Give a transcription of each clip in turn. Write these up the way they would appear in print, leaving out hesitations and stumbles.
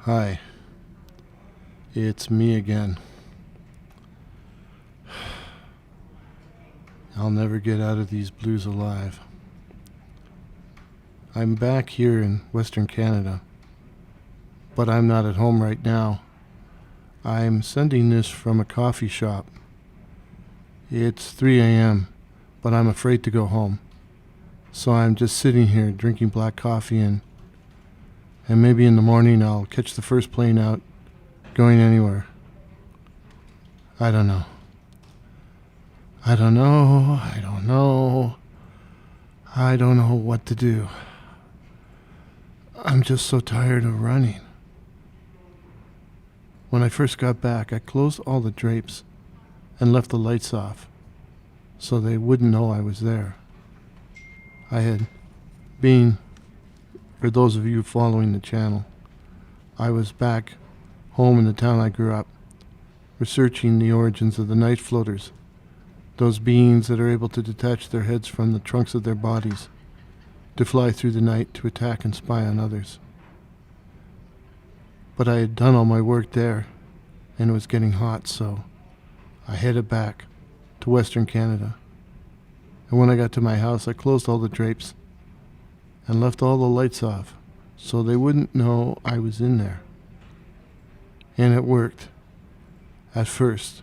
Hi, it's me again. I'll never get out of these blues alive. I'm back here in Western Canada, but I'm not at home right now. I'm sending this from a coffee shop. It's 3 a.m., but I'm afraid to go home. So I'm just sitting here drinking black coffee and maybe in the morning I'll catch the first plane out going anywhere. I don't know. I don't know what to do. I'm just so tired of running. When I first got back, I closed all the drapes and left the lights off so they wouldn't know I was there. I had been, for those of you following the channel, I was back home in the town I grew up, researching the origins of the night floaters, those beings that are able to detach their heads from the trunks of their bodies, to fly through the night to attack and spy on others. But I had done all my work there, and it was getting hot, so I headed back to Western Canada. And when I got to my house, I closed all the drapes and left all the lights off so they wouldn't know I was in there. And it worked. At first.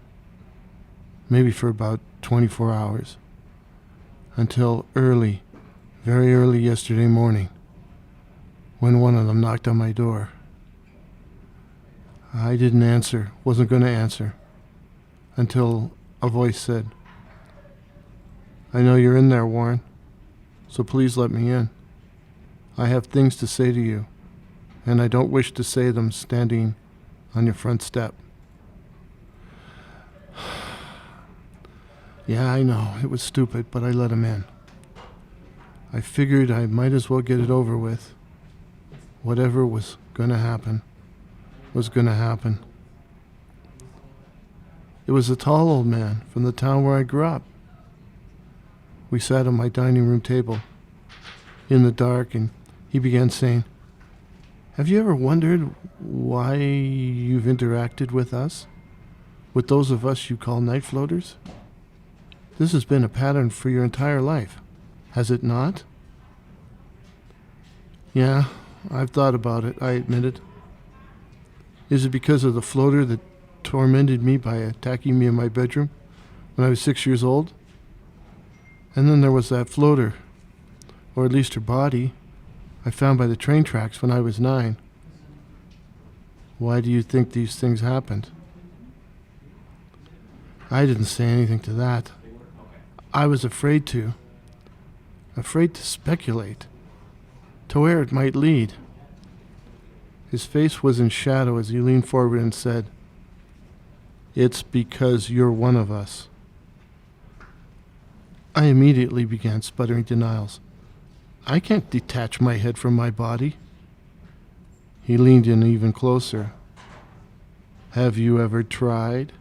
Maybe for about 24 hours. Until very early yesterday morning, when one of them knocked on my door. I didn't answer, wasn't going to answer, until a voice said, "I know you're in there, Warren, so please let me in. I have things to say to you, and I don't wish to say them standing on your front step." Yeah, I know, it was stupid, but I let him in. I figured I might as well get it over with. Whatever was going to happen was going to happen. It was a tall old man from the town where I grew up. We sat at my dining room table in the dark, and he began saying, "Have you ever wondered why you've interacted with us? With those of us you call night floaters? This has been a pattern for your entire life, has it not?" "Yeah, I've thought about it," I admitted. "Is it because of the floater that tormented me by attacking me in my bedroom when I was 6 years old? And then there was that floater, or at least her body, I found by the train tracks when I was 9. Why do you think these things happened?" I didn't say anything to that. I was afraid to speculate, to where it might lead. His face was in shadow as he leaned forward and said, "It's because you're one of us." I immediately began sputtering denials. "I can't detach my head from my body." He leaned in even closer. "Have you ever tried?"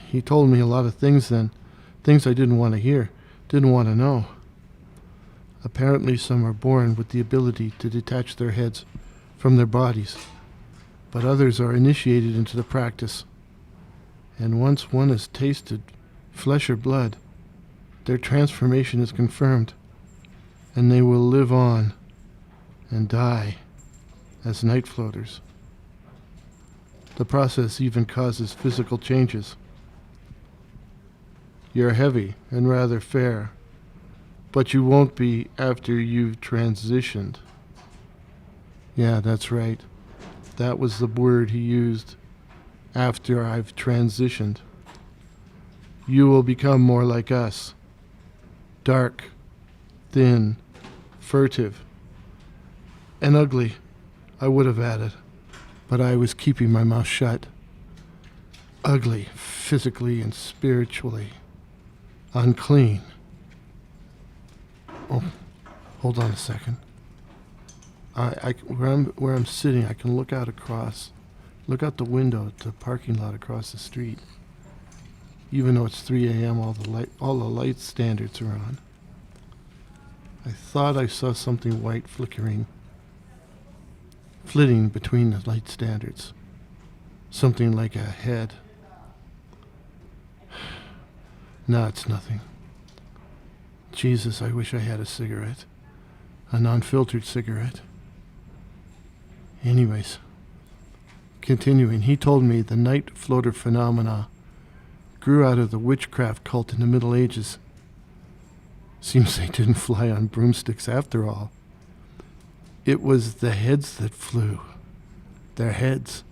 He told me a lot of things then, things I didn't want to hear, didn't want to know. Apparently some are born with the ability to detach their heads from their bodies, but others are initiated into the practice. And once one has tasted flesh or blood, their transformation is confirmed, and they will live on and die as night floaters. The process even causes physical changes. You're heavy and rather fair, but you won't be after you've transitioned. Yeah, that's right. That was the word he used. After I've transitioned. You will become more like us. Dark, thin, furtive, and ugly, I would have added, but I was keeping my mouth shut. Ugly, physically and spiritually. Unclean. Oh, hold on a second. Where I'm sitting, I can look out the window to the parking lot across the street. Even though it's 3 a.m., all the light standards are on. I thought I saw something white flickering flitting between the light standards. Something like a head. No, it's nothing. Jesus, I wish I had a cigarette. A non-filtered cigarette. Anyways, continuing, he told me the night floater phenomena grew out of the witchcraft cult in the Middle Ages. Seems they didn't fly on broomsticks after all. It was the heads that flew. Their heads.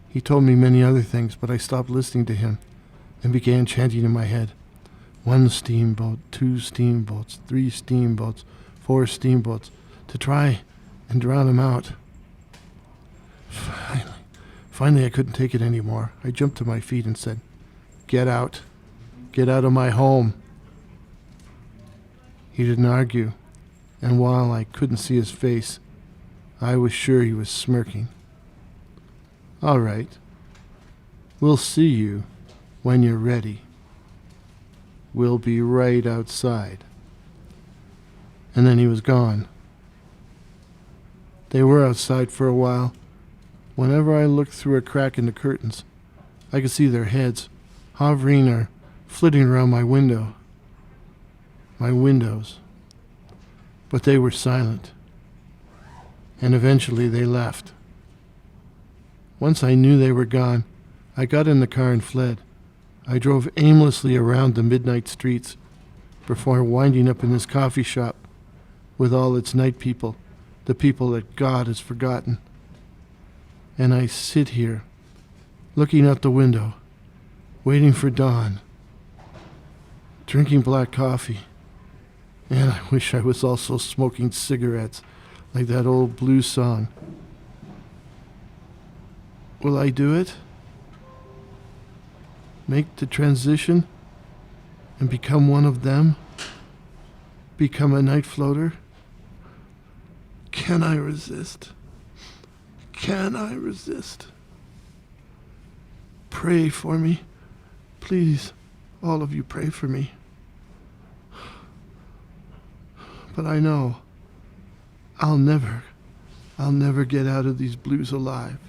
He told me many other things, but I stopped listening to him and began chanting in my head. 1 steamboat, 2 steamboats, 3 steamboats, 4 steamboats, to try and drown him out. Finally, I couldn't take it anymore. I jumped to my feet and said, "Get out. Get out of my home." He didn't argue, and while I couldn't see his face, I was sure he was smirking. "All right. We'll see you when you're ready. We'll be right outside." And then he was gone. They were outside for a while. Whenever I looked through a crack in the curtains, I could see their heads hovering or flitting around my windows. But they were silent. And eventually they left. Once I knew they were gone, I got in the car and fled. I drove aimlessly around the midnight streets before winding up in this coffee shop with all its night people, the people that God has forgotten. And I sit here, looking out the window, waiting for dawn, drinking black coffee, and I wish I was also smoking cigarettes like that old blues song. Will I do it? Make the transition and become one of them? Become a night floater? Can I resist? Can I resist? Pray for me. Please, all of you pray for me. But I know I'll never get out of these blues alive.